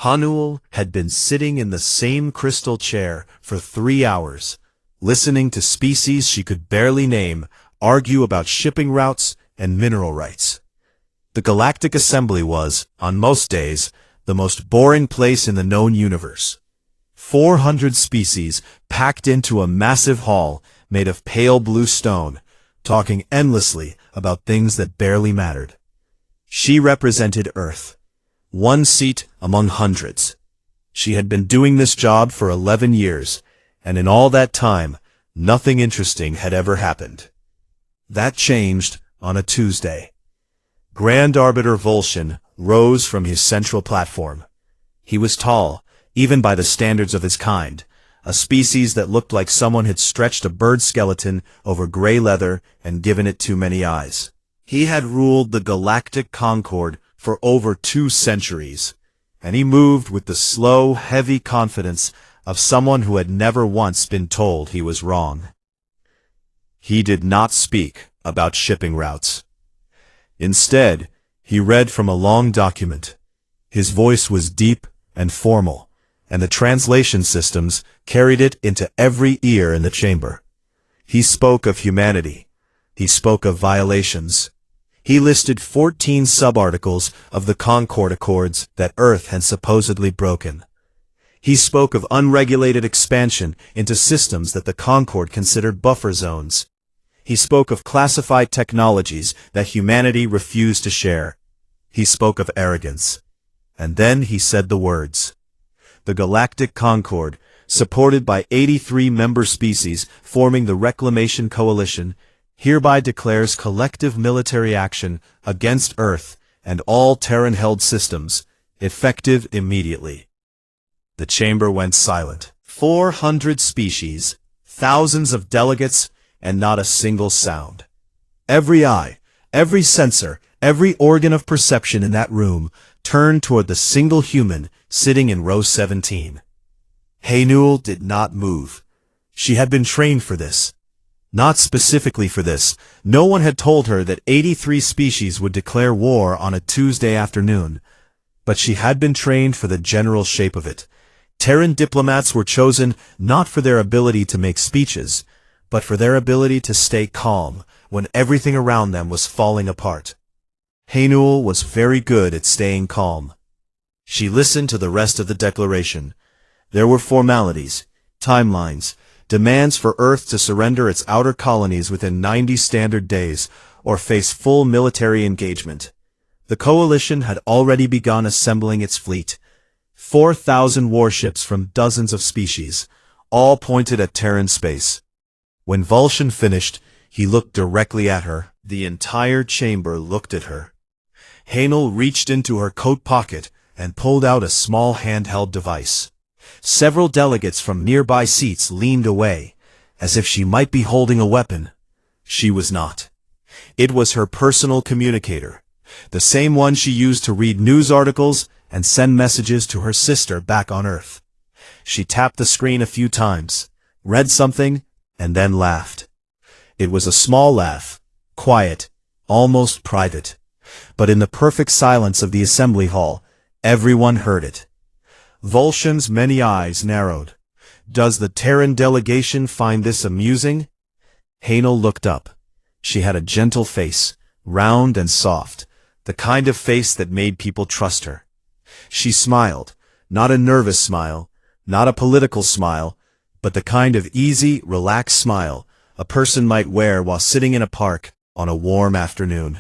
Hanuel had been sitting in the same crystal chair for 3 hours, listening to species she could barely name argue about shipping routes and mineral rights. The Galactic Assembly was, on most days, the most boring place in the known universe. 400 species packed into a massive hall made of pale blue stone, talking endlessly about things that barely mattered. She represented Earth, one seat among hundreds. She had been doing this job for 11 years, and in all that time, nothing interesting had ever happened. That changed on a Tuesday. Grand Arbiter Volshin rose from his central platform. He was tall, even by the standards of his kind, a species that looked like someone had stretched a bird skeleton over gray leather and given it too many eyes. He had ruled the Galactic Concord for over 2 centuries, and he moved with the slow, heavy confidence of someone who had never once been told he was wrong. He did not speak about shipping routes. Instead, he read from a long document. His voice was deep and formal, and the translation systems carried it into every ear in the chamber. He spoke of humanity. He spoke of violations. He listed 14 subarticles of the Concord Accords that Earth had supposedly broken. He spoke of unregulated expansion into systems that the Concord considered buffer zones. He spoke of classified technologies that humanity refused to share. He spoke of arrogance. And then he said the words. The Galactic Concord, supported by 83 member species forming the Reclamation Coalition, hereby declares collective military action against Earth and all Terran-held systems, effective immediately. The chamber went silent. 400 species, thousands of delegates, and not a single sound. Every eye, every sensor, every organ of perception in that room turned toward the single human sitting in row 17. Hanuel did not move. She had been trained for this. Not specifically for this. No one had told her that 83 species would declare war on a Tuesday afternoon. But she had been trained for the general shape of it. Terran diplomats were chosen not for their ability to make speeches, but for their ability to stay calm when everything around them was falling apart. Hanuel was very good at staying calm. She listened to the rest of the declaration. There were formalities, timelines, demands for Earth to surrender its outer colonies within 90 standard days or face full military engagement. The coalition had already begun assembling its fleet. 4,000 warships from dozens of species, all pointed at Terran space. When Volshin finished, he looked directly at her. The entire chamber looked at her. Hanuel reached into her coat pocket and pulled out a small handheld device. Several delegates from nearby seats leaned away, as if she might be holding a weapon. She was not. It was her personal communicator, the same one she used to read news articles and send messages to her sister back on Earth. She tapped the screen a few times, read something, and then laughed. It was a small laugh, quiet, almost private. But in the perfect silence of the assembly hall, everyone heard it. Volshin's many eyes narrowed. Does the Terran delegation find this amusing? Hanuel looked up. She had a gentle face, round and soft, the kind of face that made people trust her. She smiled, not a nervous smile, not a political smile, but the kind of easy, relaxed smile a person might wear while sitting in a park on a warm afternoon.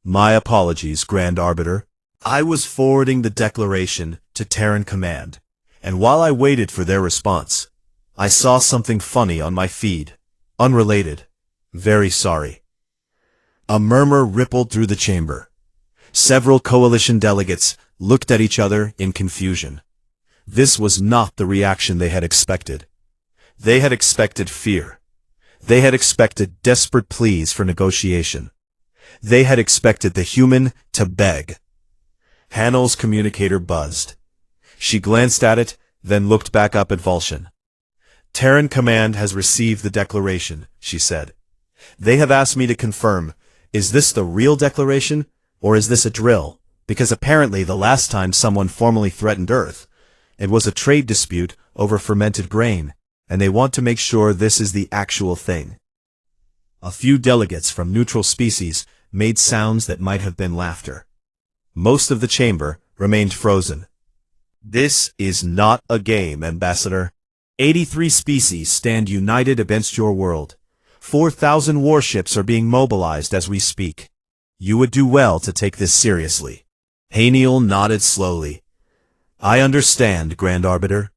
My apologies, Grand Arbiter. I was forwarding the declaration to Terran Command, and while I waited for their response, I saw something funny on my feed. Unrelated. Very sorry. A murmur rippled through the chamber. Several coalition delegates looked at each other in confusion. This was not the reaction they had expected. They had expected fear. They had expected desperate pleas for negotiation. They had expected the human to beg. Hanuel's communicator buzzed. She glanced at it, then looked back up at Volshin. Terran Command has received the declaration, she said. They have asked me to confirm, is this the real declaration, or is this a drill? because apparently the last time someone formally threatened Earth, it was a trade dispute over fermented grain, and they want to make sure this is the actual thing. A few delegates from neutral species made sounds that might have been laughter. Most of the chamber remained frozen. This is not a game, Ambassador. 83 species stand united against your world. 4,000 warships are being mobilized as we speak. You would do well to take this seriously. Haniel nodded slowly. I understand, Grand Arbiter,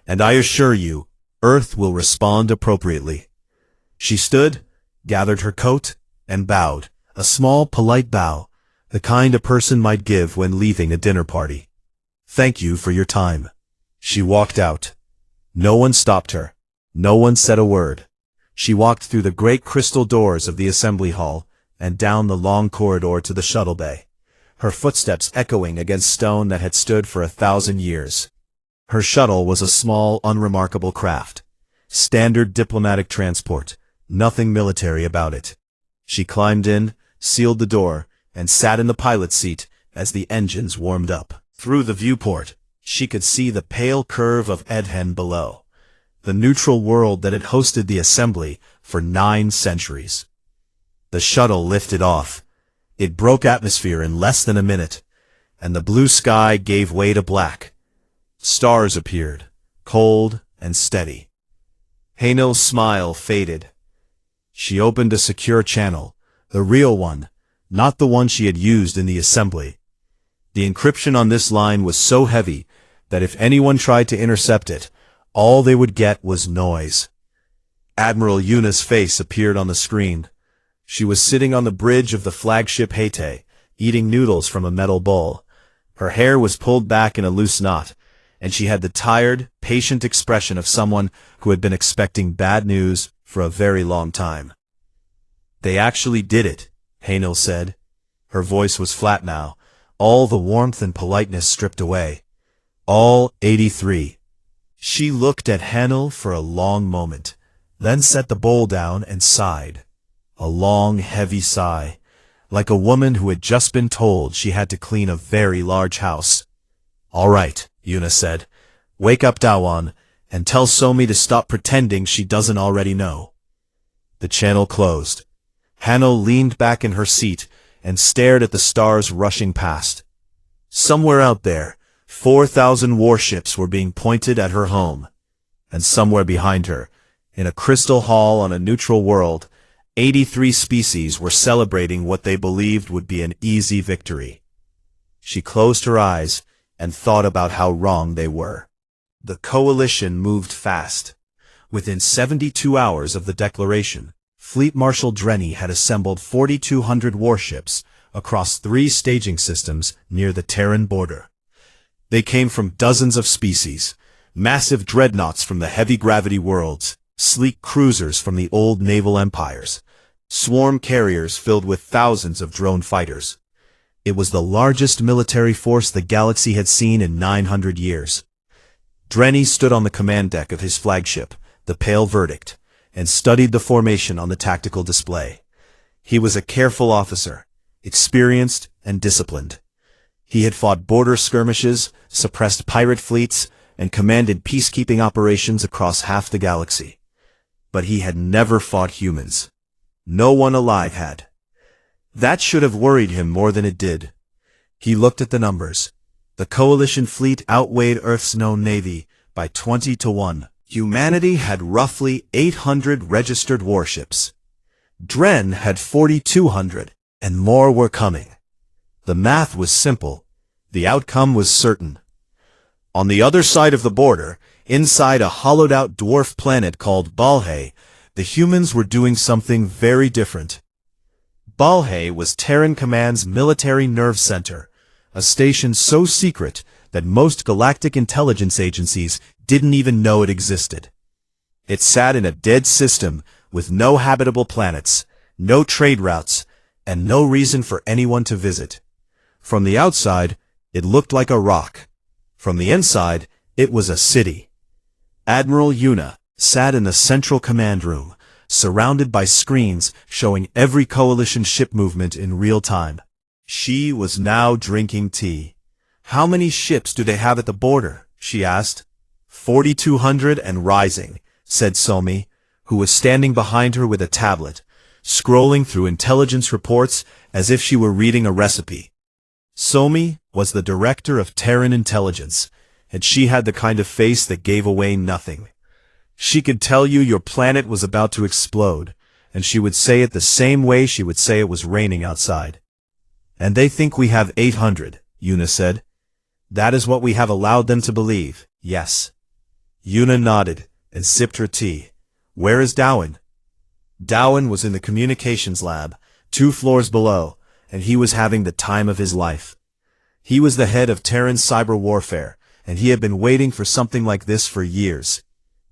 and I assure you, Earth will respond appropriately. She stood, gathered her coat, and bowed, a small, polite bow, the kind a person might give when leaving a dinner party. Thank you for your time. She walked out. No one stopped her. No one said a word. She walked through the great crystal doors of the assembly hall and down the long corridor to the shuttle bay, her footsteps echoing against stone that had stood for 1,000 years. Her shuttle was a small, unremarkable craft. Standard diplomatic transport, nothing military about it. She climbed in, sealed the door, and sat in the pilot's seat as the engines warmed up. Through the viewport, she could see the pale curve of Edhen below, the neutral world that had hosted the assembly for 9 centuries. The shuttle lifted off. It broke atmosphere in less than a minute, and the blue sky gave way to black. Stars appeared, cold and steady. Haenel's smile faded. She opened a secure channel, the real one, not the one she had used in the assembly. The encryption on this line was so heavy that if anyone tried to intercept it, all they would get was noise. Admiral Yuna's face appeared on the screen. She was sitting on the bridge of the flagship Hete, eating noodles from a metal bowl. Her hair was pulled back in a loose knot, and she had the tired, patient expression of someone who had been expecting bad news for a very long time. They actually did it, Haenel said. Her voice was flat now, all the warmth and politeness stripped away. All 83. She looked at Haenel for a long moment, then set the bowl down and sighed. A long, heavy sigh, like a woman who had just been told she had to clean a very large house. All right, Yuna said. Wake up Dawan, and tell Somi to stop pretending she doesn't already know. The channel closed. Haenel leaned back in her seat and stared at the stars rushing past. Somewhere out there, 4,000 warships were being pointed at her home. And somewhere behind her, in a crystal hall on a neutral world, 83 species were celebrating what they believed would be an easy victory. She closed her eyes and thought about how wrong they were. The coalition moved fast. Within 72 hours of the declaration, Fleet Marshal Drenny had assembled 4,200 warships across 3 staging systems near the Terran border. They came from dozens of species, massive dreadnoughts from the heavy-gravity worlds, sleek cruisers from the old naval empires, swarm carriers filled with thousands of drone fighters. It was the largest military force the galaxy had seen in 900 years. Drenny stood on the command deck of his flagship, the Pale Verdict, and studied the formation on the tactical display. He was a careful officer, experienced and disciplined. He had fought border skirmishes, suppressed pirate fleets, and commanded peacekeeping operations across half the galaxy. But he had never fought humans. No one alive had. That should have worried him more than it did. He looked at the numbers. The coalition fleet outweighed Earth's known navy by 20 to 1. Humanity had roughly 800 registered warships. Dren had 4,200, and more were coming. The math was simple. The outcome was certain. On the other side of the border, inside a hollowed-out dwarf planet called Balhae, the humans were doing something very different. Balhae was Terran Command's military nerve center, a station so secret that most galactic intelligence agencies didn't even know it existed. It sat in a dead system with no habitable planets, no trade routes, and no reason for anyone to visit. From the outside, it looked like a rock. From the inside, it was a city. Admiral Yuna sat in the central command room, surrounded by screens showing every coalition ship movement in real time. She was now drinking tea. "How many ships do they have at the border?" she asked. 4,200 and rising, said Somi, who was standing behind her with a tablet, scrolling through intelligence reports as if she were reading a recipe. Somi was the director of Terran intelligence, and she had the kind of face that gave away nothing. She could tell you your planet was about to explode, and she would say it the same way she would say it was raining outside. "And they think we have 800, Yuna said. "That is what we have allowed them to believe, yes." Yuna nodded and sipped her tea. "Where is Dowan?" Dowan was in the communications lab, 2 floors below, and he was having the time of his life. He was the head of Terran cyber warfare, and he had been waiting for something like this for years.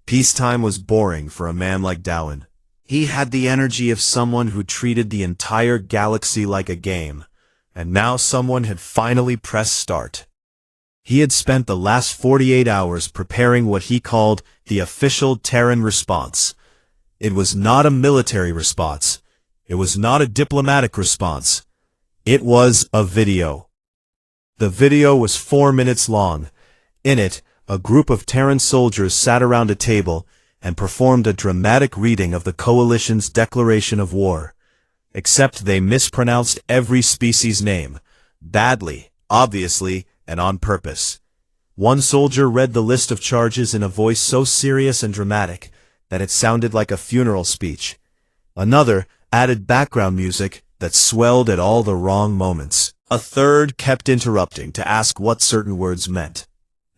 Peacetime was boring for a man like Dowan. He had the energy of someone who treated the entire galaxy like a game, and now someone had finally pressed start. He had spent the last 48 hours preparing what he called the official Terran response. It was not a military response. It was not a diplomatic response. It was a video. The video was 4 minutes long. In it, a group of Terran soldiers sat around a table and performed a dramatic reading of the Coalition's declaration of war. Except they mispronounced every species name. Badly, obviously, and on purpose. One soldier read the list of charges in a voice so serious and dramatic that it sounded like a funeral speech. Another added background music that swelled at all the wrong moments. A third kept interrupting to ask what certain words meant,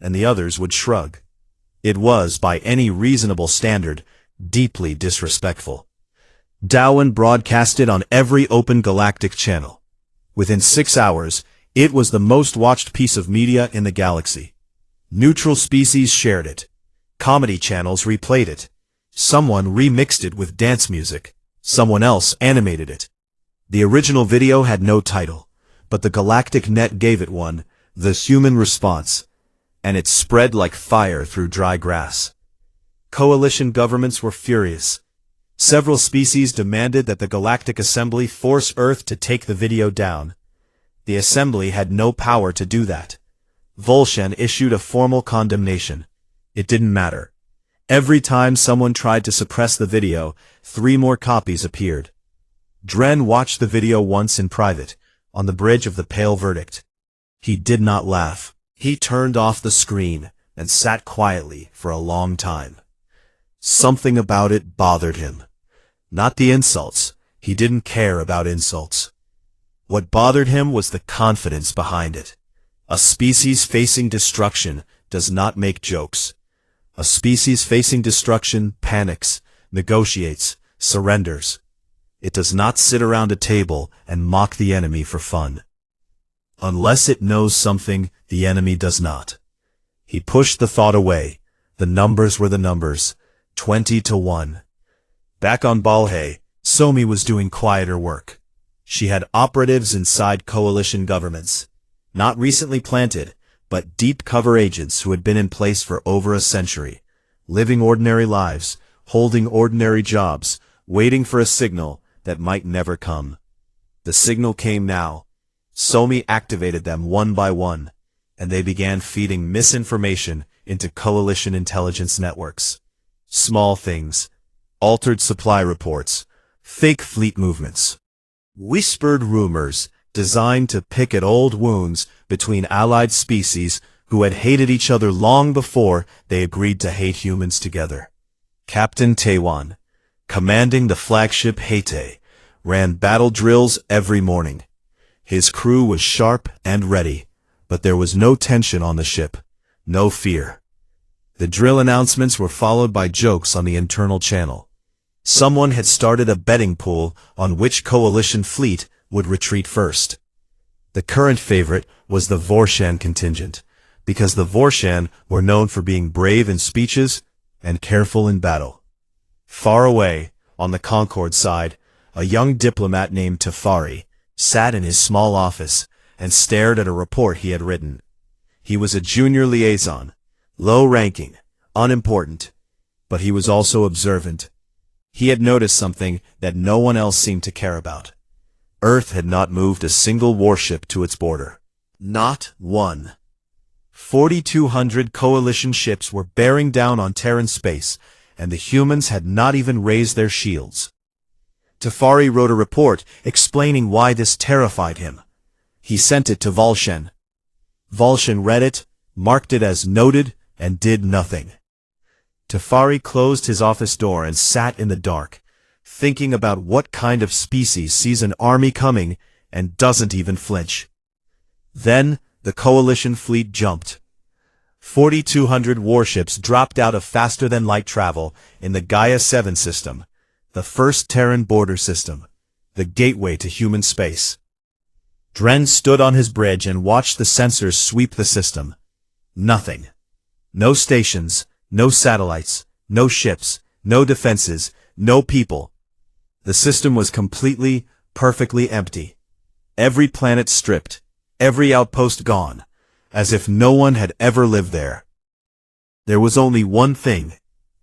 and the others would shrug. It was, by any reasonable standard, deeply disrespectful. Dowan broadcast it on every open galactic channel. Within 6 hours, it was the most watched piece of media in the galaxy. Neutral species shared it. Comedy channels replayed it. Someone remixed it with dance music. Someone else animated it. The original video had no title, but the galactic net gave it one, The Human Response, and it spread like fire through dry grass. Coalition governments were furious. Several species demanded that the Galactic Assembly force Earth to take the video down. The Assembly had no power to do that. Volshan issued a formal condemnation. It didn't matter. Every time someone tried to suppress the video, 3 more copies appeared. Dren watched the video once in private, on the bridge of the Pale Verdict. He did not laugh. He turned off the screen and sat quietly for a long time. Something about it bothered him. Not the insults. He didn't care about insults. What bothered him was the confidence behind it. A species facing destruction does not make jokes. A species facing destruction panics, negotiates, surrenders. It does not sit around a table and mock the enemy for fun. Unless it knows something the enemy does not. He pushed the thought away. The numbers were the numbers. 20-1. Back on Balhae, Somi was doing quieter work. She had operatives inside coalition governments. Not recently planted, but deep cover agents who had been in place for over a century, living ordinary lives, holding ordinary jobs, waiting for a signal that might never come. The signal came now. Somi activated them one by one, and they began feeding misinformation into coalition intelligence networks. Small things, altered supply reports, fake fleet movements, whispered rumors designed to pick at old wounds between allied species who had hated each other long before they agreed to hate humans together. Captain Taiwan, commanding the flagship Haite, ran battle drills every morning. His crew was sharp and ready, but there was no tension on the ship, no fear. The drill announcements were followed by jokes on the internal channel. Someone had started a betting pool on which coalition fleet would retreat first. The current favorite was the Vorshan contingent, because the Vorshan were known for being brave in speeches and careful in battle. Far away, on the Concord side, a young diplomat named Tafari sat in his small office and stared at a report he had written. He was a junior liaison, low-ranking, unimportant, but he was also observant. He had noticed something that no one else seemed to care about. Earth had not moved a single warship to its border. Not one. 4,200 coalition ships were bearing down on Terran space, and the humans had not even raised their shields. Teferi wrote a report explaining why this terrified him. He sent it to Volshen. Volshen read it, marked it as noted, and did nothing. Teferi closed his office door and sat in the dark, thinking about what kind of species sees an army coming and doesn't even flinch. Then, the coalition fleet jumped. 4,200 warships dropped out of faster-than-light travel in the Gaia 7 system, the first Terran border system, the gateway to human space. Dren stood on his bridge and watched the sensors sweep the system. Nothing. No stations, no satellites, no ships, no defenses, no people. The system was completely, perfectly empty. Every planet stripped, every outpost gone, as if no one had ever lived there. There was only one thing,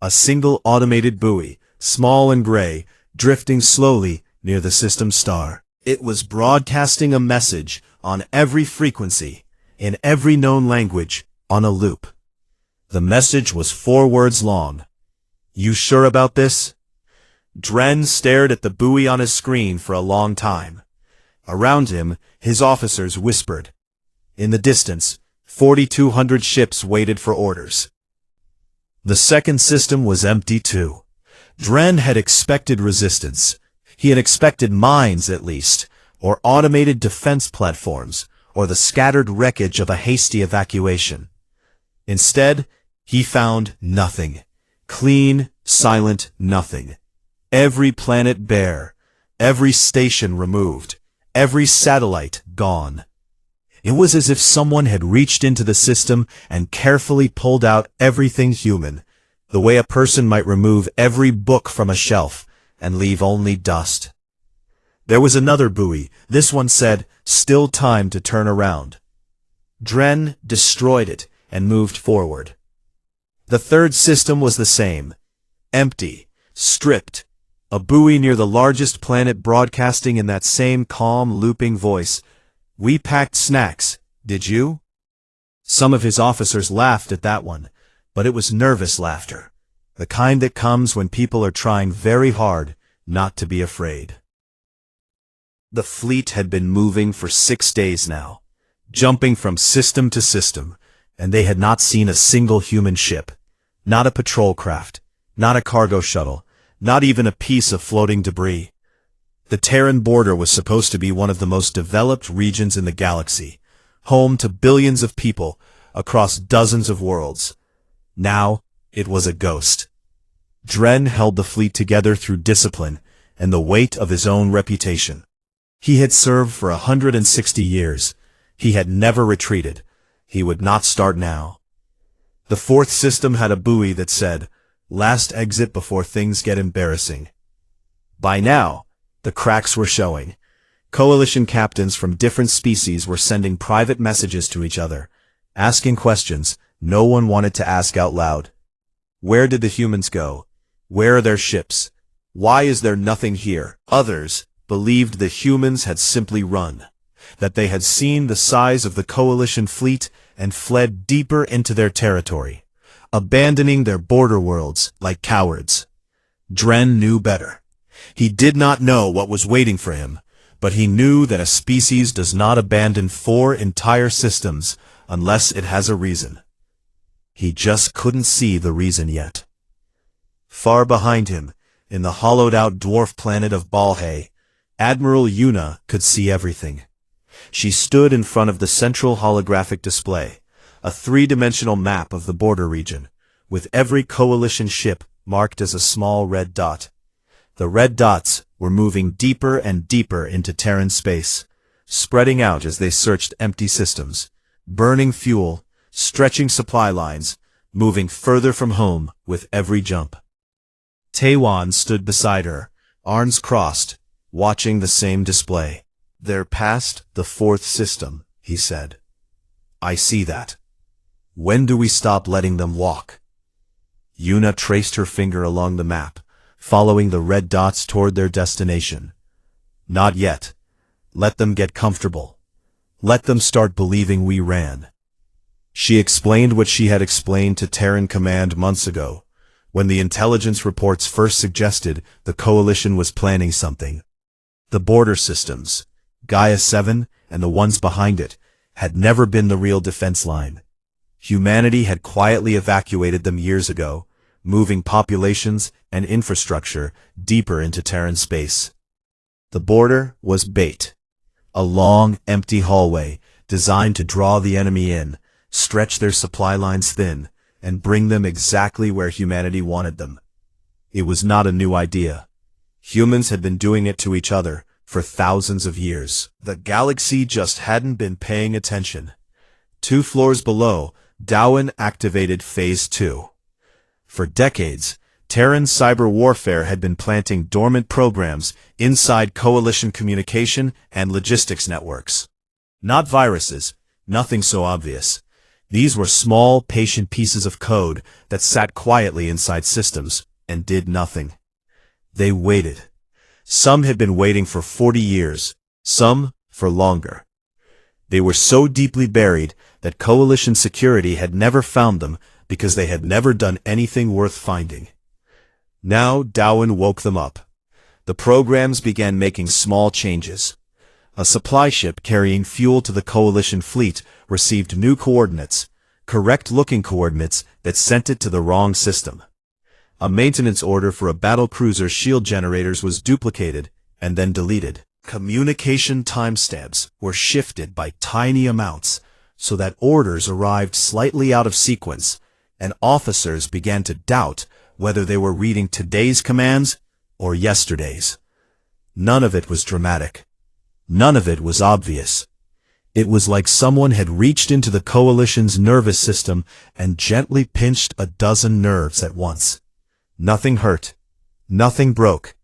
a single automated buoy, small and gray, drifting slowly near the system's star. It was broadcasting a message on every frequency, in every known language, on a loop. The message was 4 words long. "You sure about this?" Dren stared at the buoy on his screen for a long time. Around him, his officers whispered. In the distance, 4,200 ships waited for orders. The second system was empty too. Dren had expected resistance. He had expected mines, at least, or automated defense platforms, or the scattered wreckage of a hasty evacuation. Instead, he found nothing. Clean, silent nothing. Every planet bare, every station removed, every satellite gone. It was as if someone had reached into the system and carefully pulled out everything human, the way a person might remove every book from a shelf and leave only dust. There was another buoy. This one said, "Still time to turn around." Dren destroyed it and moved forward. The third system was the same. Empty, stripped. A buoy near the largest planet broadcasting in that same calm, looping voice. "We packed snacks, did you?" Some of his officers laughed at that one, but it was nervous laughter, the kind that comes when people are trying very hard not to be afraid. The fleet had been moving for 6 days now, jumping from system to system, and they had not seen a single human ship, not a patrol craft, not a cargo shuttle, not even a piece of floating debris. The Terran border was supposed to be one of the most developed regions in the galaxy, home to billions of people across dozens of worlds. Now, it was a ghost. Dren held the fleet together through discipline and the weight of his own reputation. He had served for 160 years. He had never retreated. He would not start now. The fourth system had a buoy that said, "Last exit before things get embarrassing." By now, the cracks were showing. Coalition captains from different species were sending private messages to each other, asking questions no one wanted to ask out loud. Where did the humans go? Where are their ships? Why is there nothing here? Others believed the humans had simply run, that they had seen the size of the coalition fleet and fled deeper into their territory, abandoning their border worlds like cowards. Dren knew better. He did not know what was waiting for him, but he knew that a species does not abandon 4 entire systems unless it has a reason. He just couldn't see the reason yet. Far behind him, in the hollowed-out dwarf planet of Balhay, Admiral Yuna could see everything. She stood in front of the central holographic display, a 3-dimensional map of the border region, with every coalition ship marked as a small red dot. The red dots were moving deeper and deeper into Terran space, spreading out as they searched empty systems, burning fuel, stretching supply lines, moving further from home with every jump. Taiwan stood beside her, arms crossed, watching the same display. "They're past the 4th system," he said. "I see that. When do we stop letting them walk?" Yuna traced her finger along the map, following the red dots toward their destination. "Not yet. Let them get comfortable. Let them start believing we ran. She explained what she had explained to Terran Command months ago, when the intelligence reports first suggested the Coalition was planning something. The border systems, Gaia 7 and the ones behind it, had never been the real defense line. Humanity had quietly evacuated them years ago, moving populations and infrastructure deeper into Terran space. The border was bait. A long, empty hallway designed to draw the enemy in, stretch their supply lines thin, and bring them exactly where humanity wanted them. It was not a new idea. Humans had been doing it to each other for thousands of years. The galaxy just hadn't been paying attention. 2 floors below, Darwin activated Phase 2. For decades, Terran cyber warfare had been planting dormant programs inside Coalition communication and logistics networks. Not viruses, nothing so obvious. These were small, patient pieces of code that sat quietly inside systems and did nothing. They waited. Some had been waiting for 40 years, some for longer. They were so deeply buried that Coalition security had never found them because they had never done anything worth finding. Now Darwin woke them up. The programs began making small changes. A supply ship carrying fuel to the Coalition fleet received new coordinates, correct-looking coordinates that sent it to the wrong system. A maintenance order for a battle cruiser's shield generators was duplicated and then deleted. Communication timestamps were shifted by tiny amounts so that orders arrived slightly out of sequence, and officers began to doubt whether they were reading today's commands or yesterday's. None of it was dramatic. None of it was obvious. It was like someone had reached into the Coalition's nervous system and gently pinched a dozen nerves at once. Nothing hurt. Nothing broke.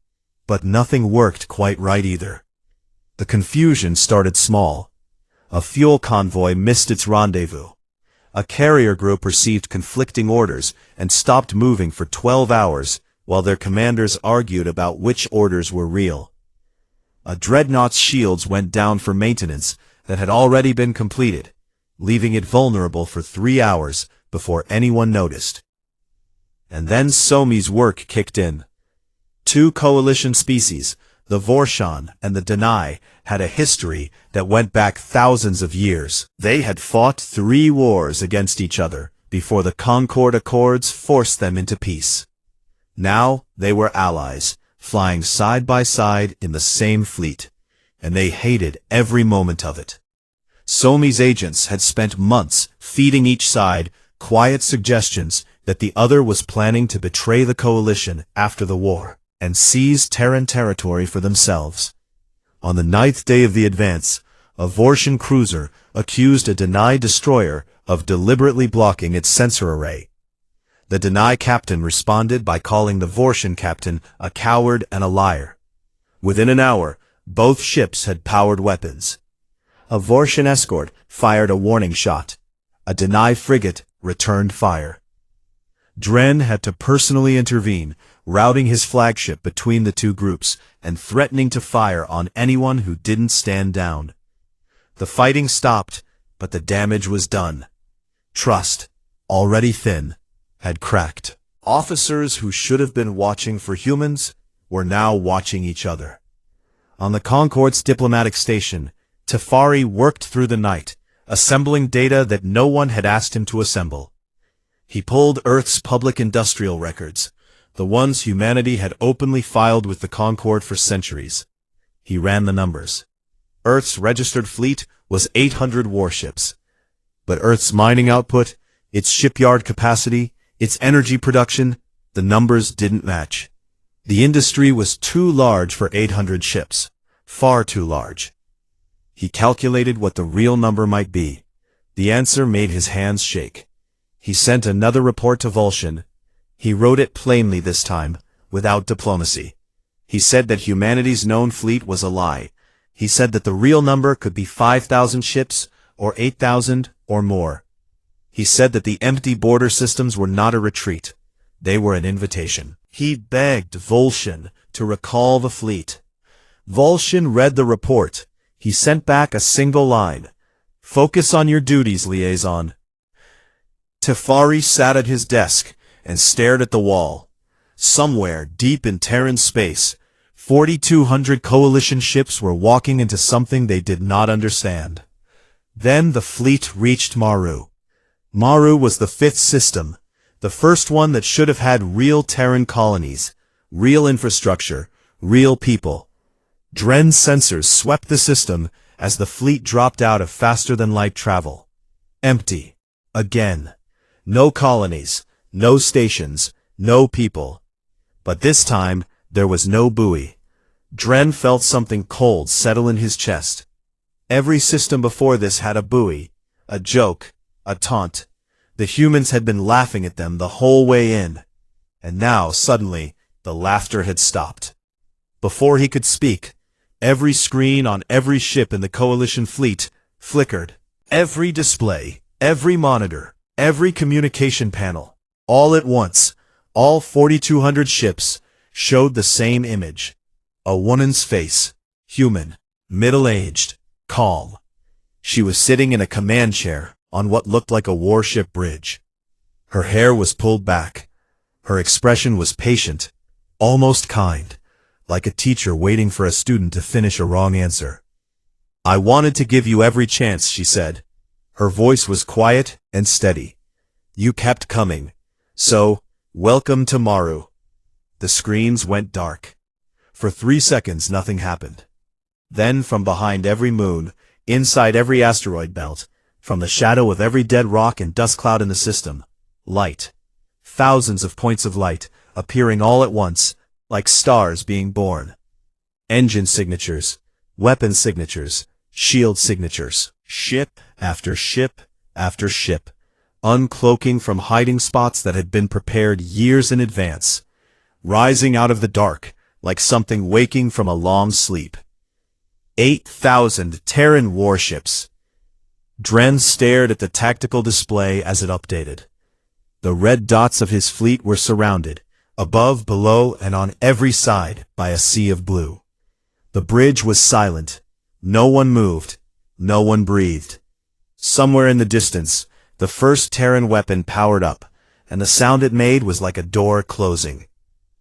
But nothing worked quite right either. The confusion started small. A fuel convoy missed its rendezvous. A carrier group received conflicting orders and stopped moving for 12 hours while their commanders argued about which orders were real. A dreadnought's shields went down for maintenance that had already been completed, leaving it vulnerable for 3 hours before anyone noticed. And then Somi's work kicked in. 2 Coalition species, the Vorshan and the Denai, had a history that went back thousands of years. They had fought 3 wars against each other before the Concord Accords forced them into peace. Now they were allies, flying side by side in the same fleet, and they hated every moment of it. Somi's agents had spent months feeding each side quiet suggestions that the other was planning to betray the Coalition after the war and seize Terran territory for themselves. On the 9th day of the advance, a Vortian cruiser accused a Denai destroyer of deliberately blocking its sensor array. The Denai captain responded by calling the Vortian captain a coward and a liar. Within an hour, both ships had powered weapons. A Vortian escort fired a warning shot. A Denai frigate returned fire. Dren had to personally intervene, routing his flagship between the 2 groups and threatening to fire on anyone who didn't stand down. The fighting stopped, but the damage was done. Trust, already thin, had cracked. Officers who should have been watching for humans were now watching each other. On the Concord's diplomatic station, Tefari worked through the night, assembling data that no one had asked him to assemble. He pulled Earth's public industrial records, the ones humanity had openly filed with the Concord for centuries. He ran the numbers. Earth's registered fleet was 800 warships. But Earth's mining output, its shipyard capacity, its energy production, the numbers didn't match. The industry was too large for 800 ships. Far too large. He calculated what the real number might be. The answer made his hands shake. He sent another report to Vulcan. He wrote it plainly this time, without diplomacy. He said that humanity's known fleet was a lie. He said that the real number could be 5,000 ships, or 8,000, or more. He said that the empty border systems were not a retreat. They were an invitation. He begged Vulcan to recall the fleet. Vulcan read the report. He sent back a single line. "Focus on your duties, liaison." Tefari sat at his desk and stared at the wall. Somewhere deep in Terran space, 4,200 coalition ships were walking into something they did not understand. Then the fleet reached Maru. Maru was the fifth system, the first one that should have had real Terran colonies, real infrastructure, real people. Dren's sensors swept the system as the fleet dropped out of faster-than-light travel. Empty. Again. No colonies, no stations, no people. But this time, there was no buoy. Dren felt something cold settle in his chest. Every system before this had a buoy, a joke, a taunt. The humans had been laughing at them the whole way in. And now, suddenly, the laughter had stopped. Before he could speak, every screen on every ship in the Coalition fleet flickered. Every display, every monitor, every communication panel, all at once, all 4,200 ships, showed the same image. A woman's face, human, middle-aged, calm. She was sitting in a command chair on what looked like a warship bridge. Her hair was pulled back. Her expression was patient, almost kind, like a teacher waiting for a student to finish a wrong answer. "I wanted to give you every chance," she said. Her voice was quiet and steady. "You kept coming. So, welcome to Maru." The screens went dark. For 3 seconds nothing happened. Then from behind every moon, inside every asteroid belt, from the shadow of every dead rock and dust cloud in the system, light. Thousands of points of light, appearing all at once, like stars being born. Engine signatures, weapon signatures, shield signatures, ship after ship after ship, uncloaking from hiding spots that had been prepared years in advance, rising out of the dark like something waking from a long sleep. 8,000 Terran warships. Dren stared at the tactical display as it updated. The red dots of his fleet were surrounded, above, below, and on every side, by a sea of blue. The bridge was silent. No one moved. No one breathed. Somewhere in the distance, the first Terran weapon powered up, and the sound it made was like a door closing.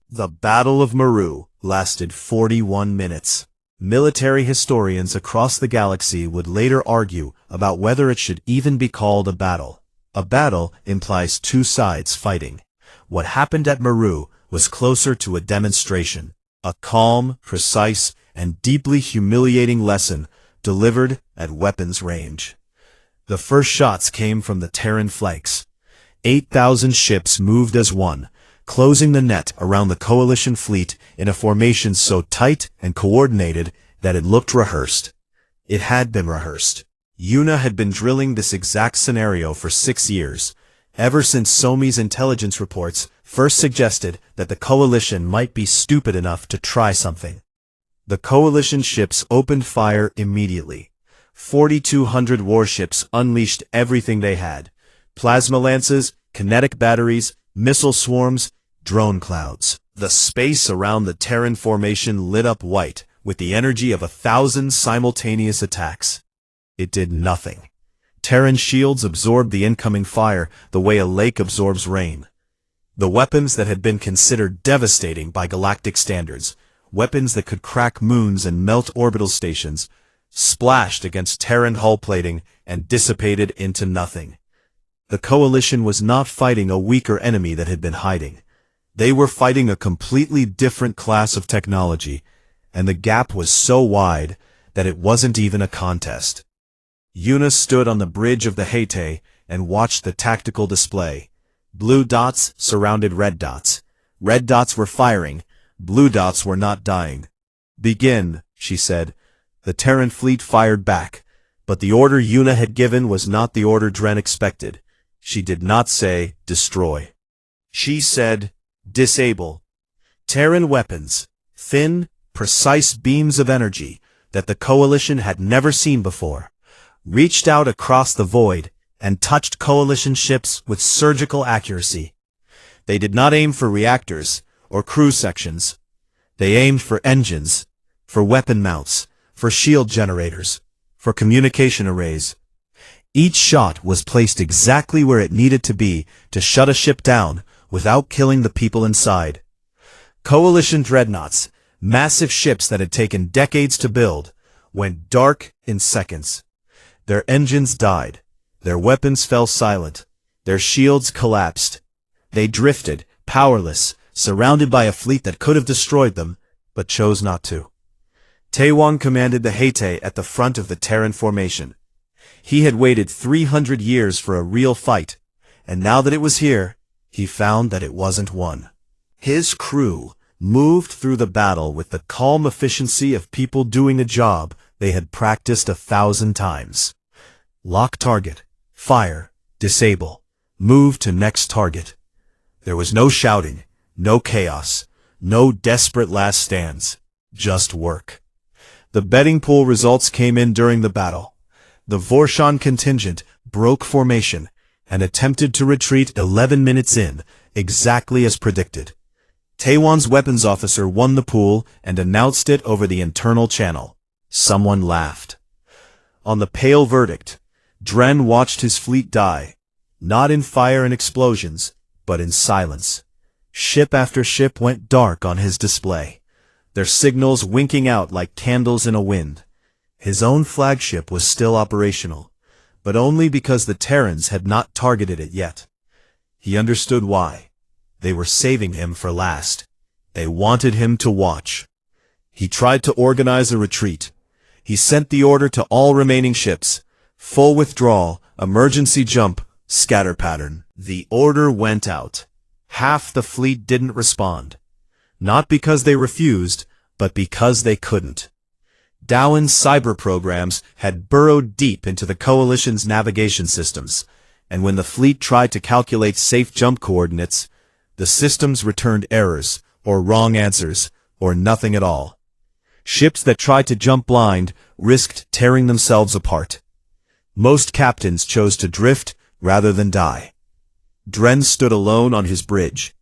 The Battle of Maru lasted 41 minutes. Military historians across the galaxy would later argue about whether it should even be called a battle. A battle implies two sides fighting. What happened at Maru was closer to a demonstration, a calm, precise, and deeply humiliating lesson delivered at weapons range. The first shots came from the Terran flanks. 8,000 ships moved as one, closing the net around the Coalition fleet in a formation so tight and coordinated that it looked rehearsed. It had been rehearsed. Yuna had been drilling this exact scenario for 6 years, ever since Somi's intelligence reports first suggested that the Coalition might be stupid enough to try something. The Coalition ships opened fire immediately. 4,200 warships unleashed everything they had: plasma lances, kinetic batteries, missile swarms, drone clouds. The space around the Terran formation lit up white with the energy of 1,000 simultaneous attacks. It did nothing. Terran shields absorbed the incoming fire the way a lake absorbs rain. The weapons that had been considered devastating by galactic standards, weapons that could crack moons and melt orbital stations, splashed against Terran hull plating and dissipated into nothing. The Coalition was not fighting a weaker enemy that had been hiding. They were fighting a completely different class of technology, and the gap was so wide that it wasn't even a contest. Yuna stood on the bridge of the Hete and watched the tactical display. Blue dots surrounded red dots. Red dots were firing. Blue dots were not dying. "Begin," she said. The Terran fleet fired back, but the order Yuna had given was not the order Dren expected. She did not say, "destroy." She said, "disable." Terran weapons, thin, precise beams of energy that the Coalition had never seen before, reached out across the void and touched Coalition ships with surgical accuracy. They did not aim for reactors or crew sections. They aimed for engines, for weapon mounts, for shield generators, for communication arrays. Each shot was placed exactly where it needed to be to shut a ship down without killing the people inside. Coalition dreadnoughts, massive ships that had taken decades to build, went dark in seconds. Their engines died. Their weapons fell silent. Their shields collapsed. They drifted, powerless, surrounded by a fleet that could have destroyed them, but chose not to. Taewon commanded the Haete at the front of the Terran formation. He had waited 300 years for a real fight, and now that it was here, he found that it wasn't one. His crew moved through the battle with the calm efficiency of people doing a job they had practiced 1,000 times. Lock target, fire, disable, move to next target. There was no shouting, no chaos, no desperate last stands, just work. The betting pool results came in during the battle. The Vorshan contingent broke formation and attempted to retreat 11 minutes in, exactly as predicted. Taewon's weapons officer won the pool and announced it over the internal channel. Someone laughed. On the pale verdict, Dren watched his fleet die, not in fire and explosions, but in silence. Ship after ship went dark on his display, their signals winking out like candles in a wind. His own flagship was still operational, but only because the Terrans had not targeted it yet. He understood why. They were saving him for last. They wanted him to watch. He tried to organize a retreat. He sent the order to all remaining ships. Full withdrawal, emergency jump, scatter pattern. The order went out. Half the fleet didn't respond. Not because they refused, but because they couldn't. Dowan's cyber programs had burrowed deep into the Coalition's navigation systems, and when the fleet tried to calculate safe jump coordinates, the systems returned errors, or wrong answers, or nothing at all. Ships that tried to jump blind risked tearing themselves apart. Most captains chose to drift rather than die. Dren stood alone on his bridge.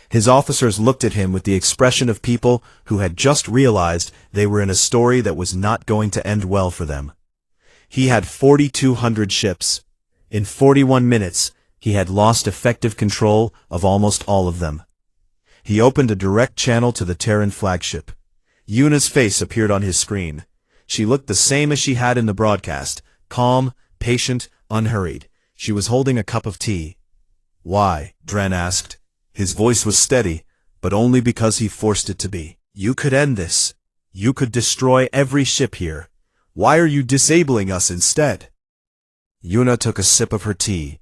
His officers looked at him with the expression of people who had just realized they were in a story that was not going to end well for them. He had 4,200 ships. In 41 minutes, he had lost effective control of almost all of them. He opened a direct channel to the Terran flagship. Yuna's face appeared on his screen. She looked the same as she had in the broadcast, calm, patient, unhurried. She was holding a cup of tea. "Why?" Dren asked. His voice was steady, but only because he forced it to be. "You could end this. You could destroy every ship here. Why are you disabling us instead?" Yuna took a sip of her tea.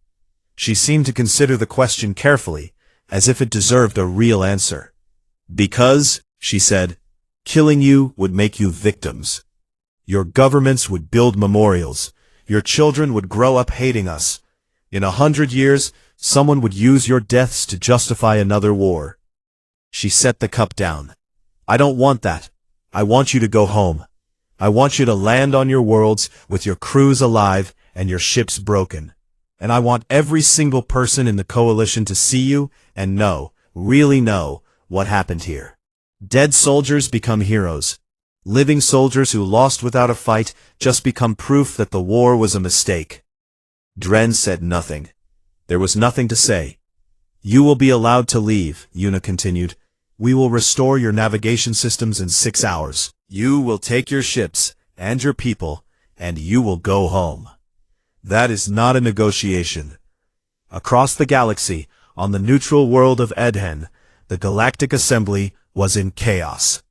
She seemed to consider the question carefully, as if it deserved a real answer. "Because," she said, "killing you would make you victims. Your governments would build memorials. Your children would grow up hating us. In 100 years, someone would use your deaths to justify another war." She set the cup down. "I don't want that. I want you to go home. I want you to land on your worlds with your crews alive and your ships broken. And I want every single person in the Coalition to see you and know, really know, what happened here. Dead soldiers become heroes. Living soldiers who lost without a fight just become proof that the war was a mistake." Dren said nothing. There was nothing to say. "You will be allowed to leave," Yuna continued. "We will restore your navigation systems in 6 hours. You will take your ships and your people, and you will go home." That is not a negotiation. Across the galaxy, on the neutral world of Edhen, the Galactic Assembly was in chaos.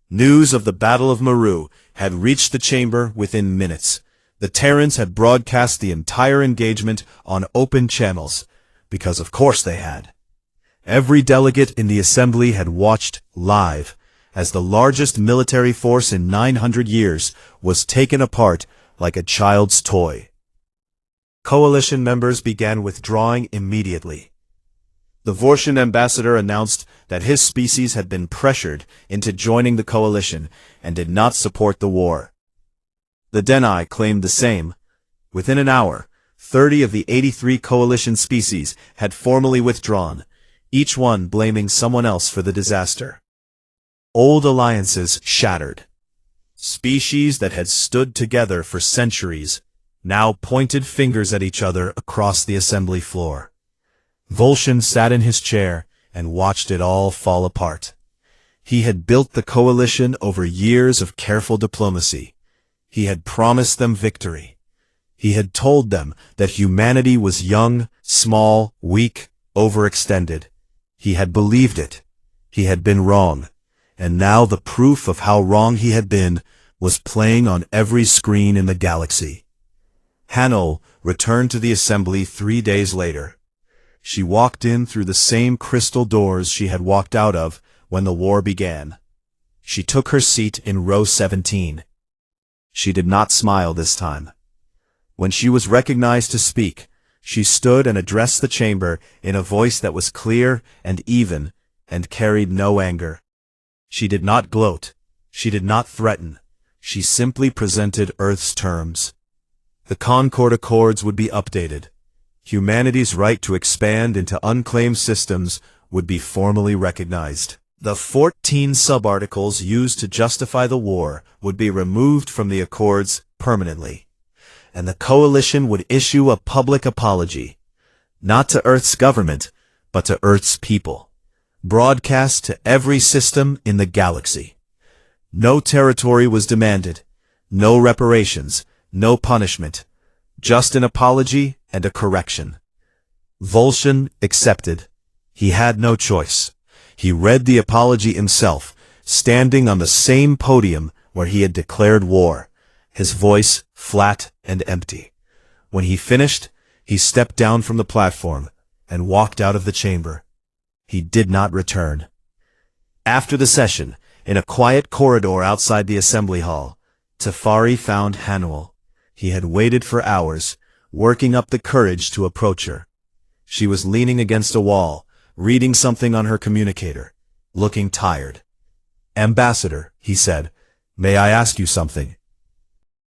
News of the Battle of Maru had reached the chamber within minutes. The Terrans had broadcast the entire engagement on open channels, because of course they had. Every delegate in the assembly had watched live as the largest military force in 900 years was taken apart like a child's toy. Coalition members began withdrawing immediately. The Vorshan ambassador announced that his species had been pressured into joining the Coalition and did not support the war. The Denai claimed the same. Within an hour, 30 of the 83 Coalition species had formally withdrawn, each one blaming someone else for the disaster. Old alliances shattered. Species that had stood together for centuries now pointed fingers at each other across the assembly floor. Vulcan sat in his chair and watched it all fall apart. He had built the coalition over years of careful diplomacy. He had promised them victory. He had told them that humanity was young, small, weak, overextended. He had believed it. He had been wrong. And now the proof of how wrong he had been was playing on every screen in the galaxy. Hanul returned to the assembly 3 days later. She walked in through the same crystal doors she had walked out of when the war began. She took her seat in row 17. She did not smile this time. When she was recognized to speak, she stood and addressed the chamber in a voice that was clear and even and carried no anger. She did not gloat. She did not threaten. She simply presented Earth's terms. The Concord Accords would be updated. Humanity's right to expand into unclaimed systems would be formally recognized. The 14 subarticles used to justify the war would be removed from the Accords permanently. And the coalition would issue a public apology, not to Earth's government, but to Earth's people, broadcast to every system in the galaxy. No territory was demanded, no reparations, no punishment, just an apology and a correction. Vulcan accepted. He had no choice. He read the apology himself, standing on the same podium where he had declared war, his voice flat and empty. When he finished, he stepped down from the platform and walked out of the chamber. He did not return. After the session, in a quiet corridor outside the assembly hall, Tefari found Hanul. He had waited for hours, working up the courage to approach her. She was leaning against a wall, reading something on her communicator, looking tired. "Ambassador," he said, "may I ask you something?"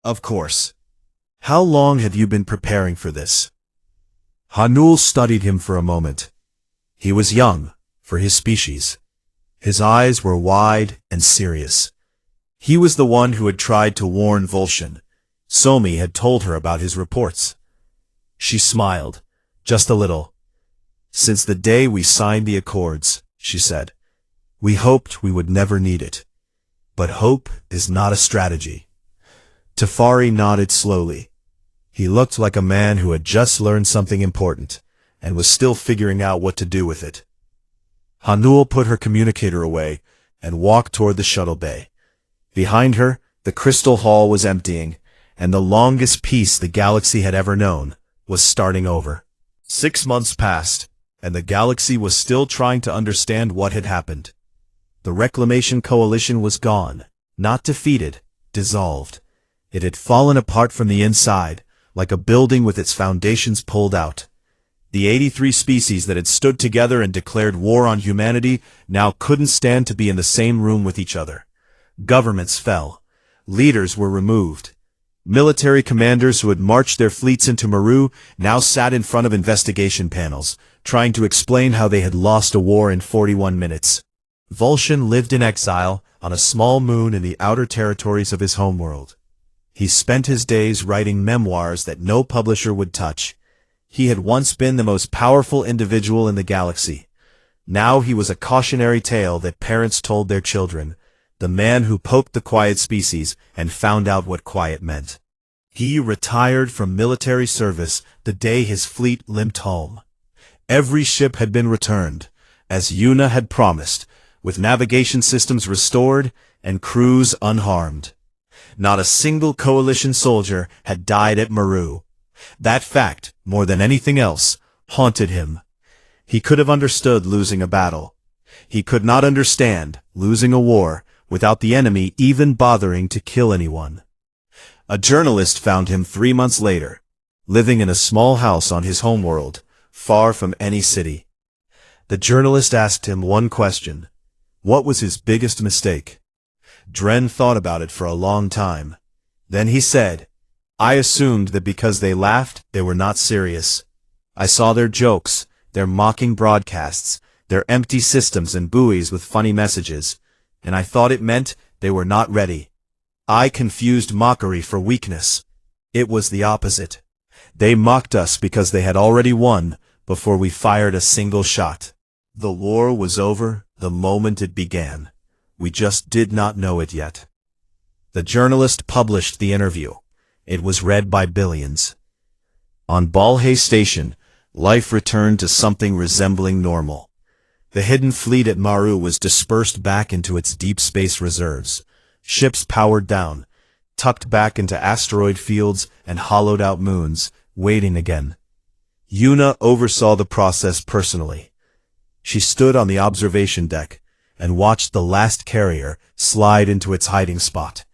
"Of course. How long have you been preparing for this?" Hanul studied him for a moment. He was young, for his species. His eyes were wide and serious. He was the one who had tried to warn Vulcan. Somi had told her about his reports. She smiled, just a little. "Since the day we signed the Accords," she said, "we hoped we would never need it. But hope is not a strategy." Tefari nodded slowly. He looked like a man who had just learned something important, and was still figuring out what to do with it. Hanul put her communicator away and walked toward the shuttle bay. Behind her, the crystal hall was emptying, and the longest peace the galaxy had ever known was starting over. 6 months passed, and the galaxy was still trying to understand what had happened. The Reclamation Coalition was gone, not defeated, dissolved. It had fallen apart from the inside, like a building with its foundations pulled out. The 83 species that had stood together and declared war on humanity now couldn't stand to be in the same room with each other. Governments fell. Leaders were removed. Military commanders who had marched their fleets into Maru now sat in front of investigation panels, trying to explain how they had lost a war in 41 minutes. Vulcan lived in exile on a small moon in the outer territories of his homeworld. He spent his days writing memoirs that no publisher would touch. He had once been the most powerful individual in the galaxy. Now he was a cautionary tale that parents told their children, the man who poked the quiet species and found out what quiet meant. He retired from military service the day his fleet limped home. Every ship had been returned, as Yuna had promised, with navigation systems restored and crews unharmed. Not a single coalition soldier had died at Maru. That fact, more than anything else, haunted him. He could have understood losing a battle. He could not understand losing a war without the enemy even bothering to kill anyone. A journalist found him 3 months later, living in a small house on his homeworld, far from any city. The journalist asked him one question. What was his biggest mistake? Dren thought about it for a long time. Then he said, "I assumed that because they laughed, they were not serious. I saw their jokes, their mocking broadcasts, their empty systems and buoys with funny messages, and I thought it meant they were not ready. I confused mockery for weakness. It was the opposite. They mocked us because they had already won before we fired a single shot. The war was over the moment it began. We just did not know it yet. The journalist published the interview. It was read by billions. On Balhae Station, life returned to something resembling normal. The hidden fleet at Maru was dispersed back into its deep space reserves. Ships powered down, tucked back into asteroid fields and hollowed-out moons, waiting again. Yuna oversaw the process personally. She stood on the observation deck and watched the last carrier slide into its hiding spot,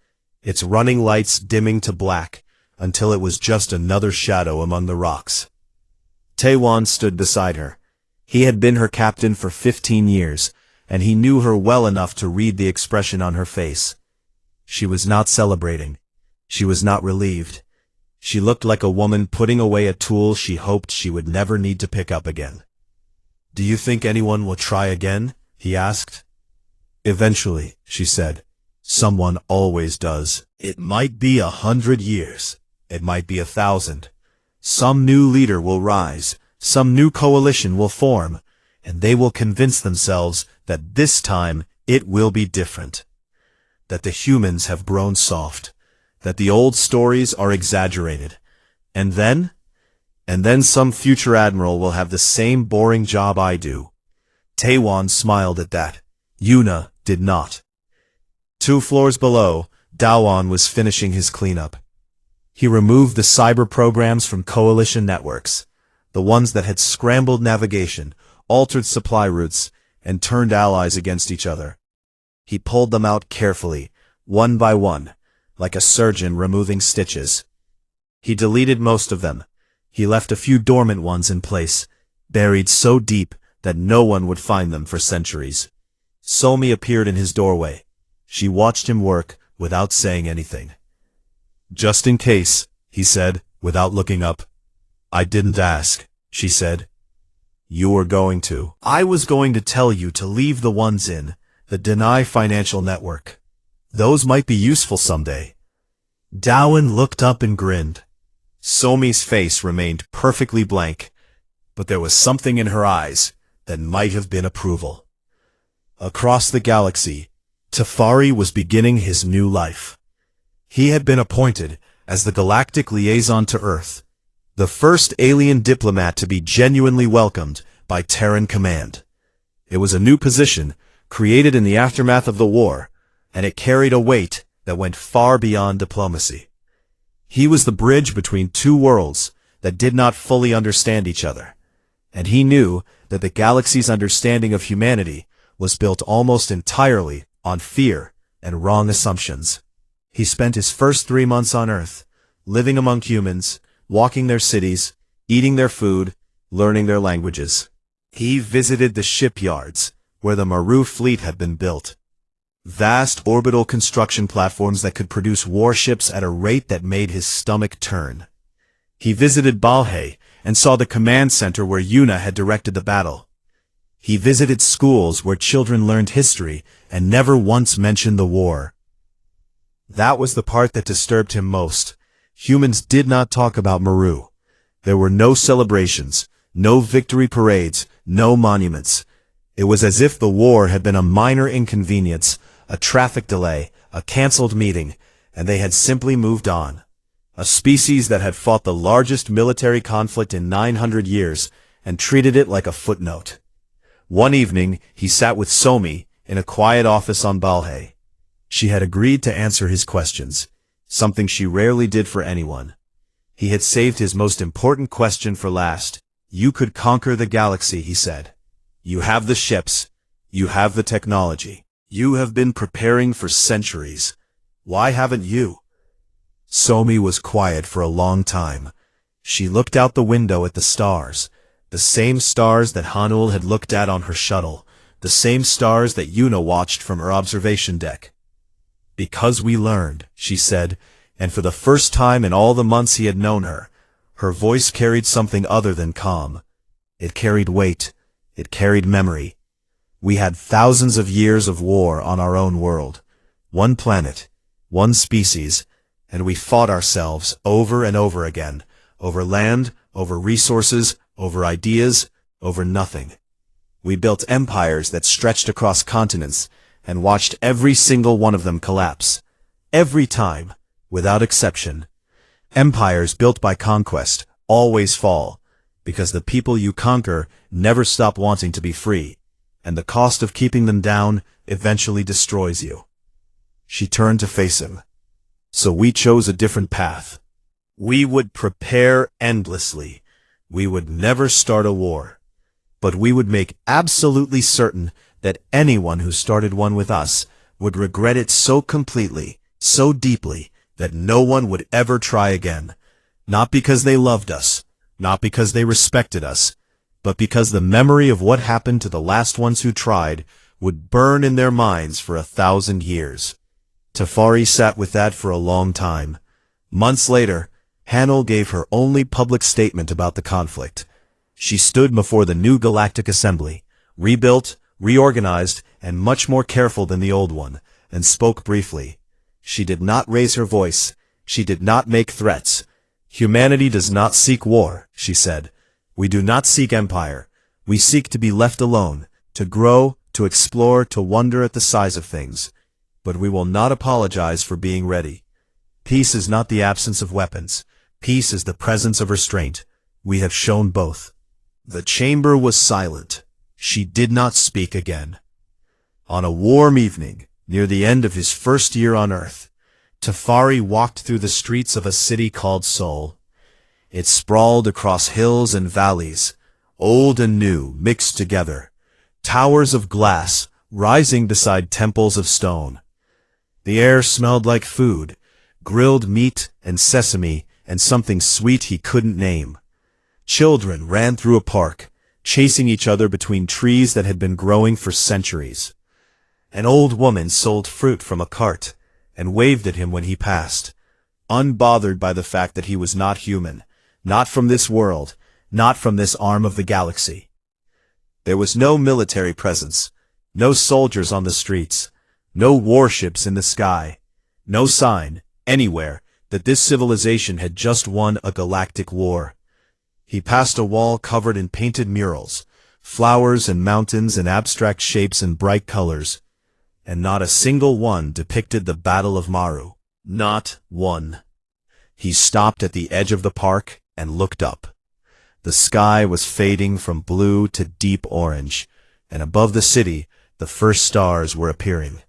its running lights dimming to black until it was just another shadow among the rocks. Taewon stood beside her. He had been her captain for 15 years, and he knew her well enough to read the expression on her face. She was not celebrating. She was not relieved. She looked like a woman putting away a tool she hoped she would never need to pick up again. "Do you think anyone will try again?" he asked. "Eventually," she said. "Someone always does. It might be 100 years. It might be 1,000. Some new leader will rise. Some new coalition will form, and they will convince themselves that this time it will be different. That the humans have grown soft. That the old stories are exaggerated. And then some future admiral will have the same boring job I do." Taewon smiled at that. Yuna did not. 2 floors below, Daewon was finishing his cleanup. He removed the cyber programs from coalition networks, the ones that had scrambled navigation, altered supply routes, and turned allies against each other. He pulled them out carefully, one by one, like a surgeon removing stitches. He deleted most of them. He left a few dormant ones in place, buried so deep that no one would find them for centuries. Somi appeared in his doorway. She watched him work without saying anything. "Just in case," he said, without looking up. "I didn't ask," she said. "You were going to. I was going to tell you to leave the ones in the Deny Financial Network. Those might be useful someday." Daewon looked up and grinned. Somi's face remained perfectly blank, but there was something in her eyes that might have been approval. Across the galaxy, Teferi was beginning his new life. He had been appointed as the galactic liaison to Earth, the first alien diplomat to be genuinely welcomed by Terran Command. It was a new position, created in the aftermath of the war, and it carried a weight that went far beyond diplomacy. He was the bridge between 2 worlds that did not fully understand each other, and he knew that the galaxy's understanding of humanity was built almost entirely on fear and wrong assumptions. He spent his first 3 months on Earth, living among humans, walking their cities, eating their food, learning their languages. He visited the shipyards where the Maru fleet had been built. Vast orbital construction platforms that could produce warships at a rate that made his stomach turn. He visited Balhae and saw the command center where Yuna had directed the battle. He visited schools where children learned history and never once mentioned the war. That was the part that disturbed him most. Humans did not talk about Maru. There were no celebrations, no victory parades, no monuments. It was as if the war had been a minor inconvenience, a traffic delay, a canceled meeting, and they had simply moved on. A species that had fought the largest military conflict in 900 years and treated it like a footnote. One evening, he sat with Somi in a quiet office on Balhae. She had agreed to answer his questions, something she rarely did for anyone. He had saved his most important question for last. "You could conquer the galaxy," he said. "You have the ships. You have the technology. You have been preparing for centuries. Why haven't you?" Somi was quiet for a long time. She looked out the window at the stars, the same stars that Hanul had looked at on her shuttle, the same stars that Yuna watched from her observation deck. "Because we learned," she said, and for the first time in all the months he had known her, her voice carried something other than calm. It carried weight. It carried memory. "We had thousands of years of war on our own world. One planet. one species, and we fought ourselves over and over again, over land, over resources, over ideas, over nothing. We built empires that stretched across continents and watched every single one of them collapse. Every time, without exception. Empires built by conquest always fall, because the people you conquer never stop wanting to be free, and the cost of keeping them down eventually destroys you. She turned to face him. So we chose a different path. We would prepare endlessly. We would never start a war. But we would make absolutely certain that anyone who started one with us would regret it so completely, so deeply, that no one would ever try again. Not because they loved us, not because they respected us, but because the memory of what happened to the last ones who tried would burn in their minds for 1,000 years. Tefari sat with that for a long time. Months later, Hanel gave her only public statement about the conflict. She stood before the new Galactic Assembly, rebuilt, reorganized, and much more careful than the old one, and spoke briefly. She did not raise her voice. She did not make threats. Humanity does not seek war, she said. We do not seek empire. We seek to be left alone, to grow, to explore, to wonder at the size of things. But we will not apologize for being ready. Peace is not the absence of weapons. Peace is the presence of restraint. We have shown both. The chamber was silent. She did not speak again. On a warm evening, near the end of his first year on Earth, Tefari walked through the streets of a city called Sol. It sprawled across hills and valleys, old and new mixed together, towers of glass rising beside temples of stone. The air smelled like food, grilled meat and sesame and something sweet he couldn't name. Children ran through a park, chasing each other between trees that had been growing for centuries. An old woman sold fruit from a cart and waved at him when he passed, unbothered by the fact that he was not human, not from this world, not from this arm of the galaxy. There was no military presence, no soldiers on the streets, no warships in the sky, no sign, anywhere, that this civilization had just won a galactic war. He passed a wall covered in painted murals, flowers and mountains and abstract shapes and bright colors, and not a single one depicted the Battle of Maru. Not one. He stopped at the edge of the park and looked up. The sky was fading from blue to deep orange, and above the city, the first stars were appearing.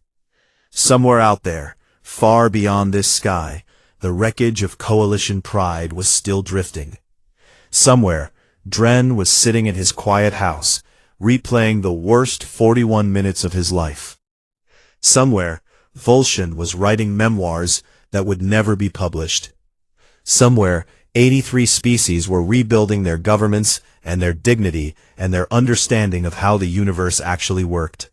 Somewhere out there, far beyond this sky, the wreckage of Coalition Pride was still drifting. Somewhere, Dren was sitting in his quiet house, replaying the worst 41 minutes of his life. Somewhere, Volshan was writing memoirs that would never be published. Somewhere, 83 species were rebuilding their governments and their dignity and their understanding of how the universe actually worked.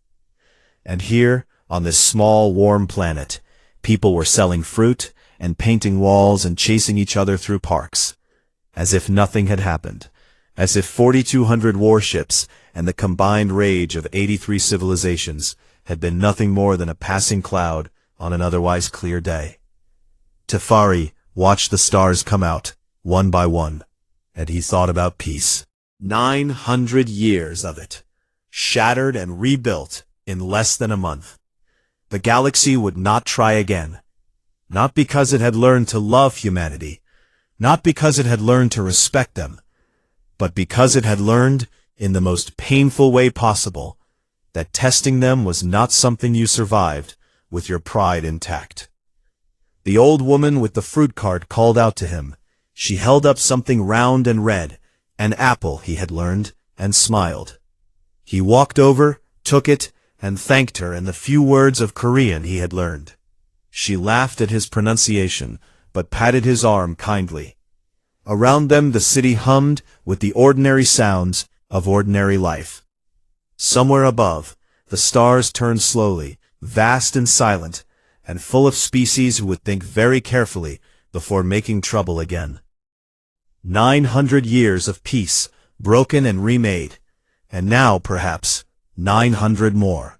And here, on this small, warm planet, people were selling fruit and painting walls and chasing each other through parks, as if nothing had happened, as if 4,200 warships and the combined rage of 83 civilizations had been nothing more than a passing cloud on an otherwise clear day. Tefari watched the stars come out, one by one, and he thought about peace. 900 years of it, shattered and rebuilt in less than a month. The galaxy would not try again, not because it had learned to love humanity, not because it had learned to respect them, but because it had learned, in the most painful way possible, that testing them was not something you survived with your pride intact. The old woman with the fruit cart called out to him. She held up something round and red, an apple, he had learned, and smiled. He walked over, took it, and thanked her in the few words of Korean he had learned. She laughed at his pronunciation, but patted his arm kindly. Around them the city hummed with the ordinary sounds of ordinary life. Somewhere above, the stars turned slowly, vast and silent, and full of species who would think very carefully before making trouble again. 900 years of peace, broken and remade, and now, perhaps, 900 more.